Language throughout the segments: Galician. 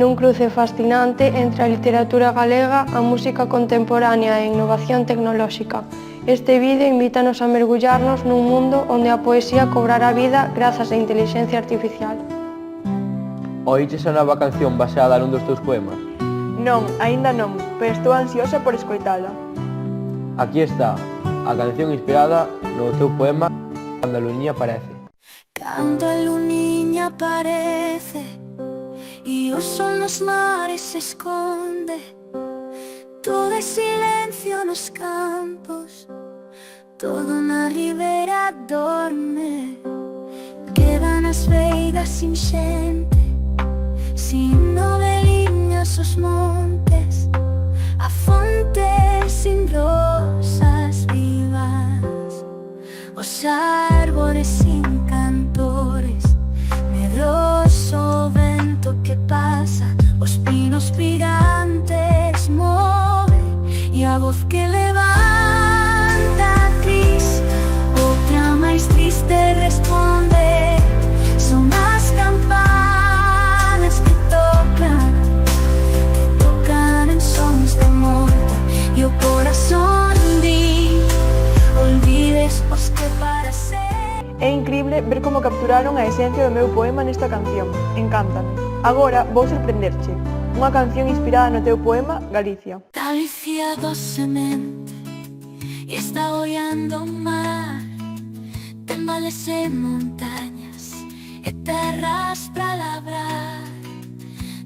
un cruce fascinante entre a literatura galega, a música contemporánea e a innovación tecnolóxica. Este vídeo invítanos a mergullarnos nun mundo onde a poesía cobrará vida grazas á inteligencia artificial. Oíches a nova canción baseada nun dos teus poemas? Non, aínda non, pero estou ansiosa por escoitala. Aquí está, a canción inspirada no teu poema Cando a luña aparece. Cando a luña aparece e o sol nos mares se esconde, todo é silencio nos campos, todo na ribera dorme. Quedan as veigas sin xente, sin noveliñas os montes, a fonte sin rosas vivas, os árbores sin cantores, medroso o vento que pasa, os pinos pirantes move e a voz que levanta gris, outra máis triste responde. Son as campanas que tocan en sons de morte e o corazón di, olvides os que para ser. É incrible ver como capturaron a esencia do meu poema nesta canción. Encántame. Agora vou sorprenderche. Unha canción inspirada no teu poema Galicia. Galicia docemente e está ollando o mar, ten vales e montañas e terras pra labrar,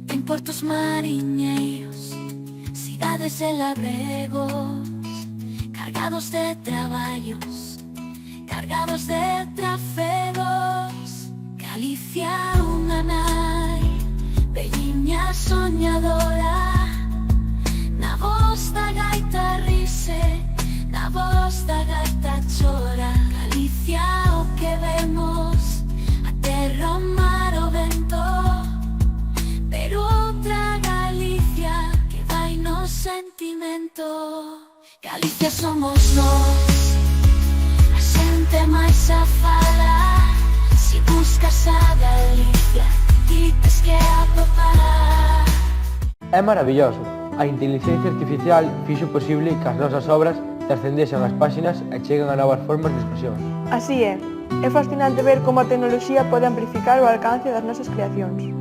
ten portos mariñeiros, cidades e labregos, cargados de traballos, cargados de trafegos. Galicia unha nai, velliña soñadora, na voz da gaita rise, na voz da gaita chora. Galicia o que vemos, a terra, o mar, o vento, pero outra Galicia que vai no sentimento. Galicia somos nós, a xente máis a falar. Si buscas a Galicia, dites que a preparar. É maravilloso. A inteligencia artificial fixo posible que as nosas obras trascendesen as páxinas e cheguen a novas formas de expresión. Así é fascinante ver como a tecnoloxía pode amplificar o alcance das nosas creacións.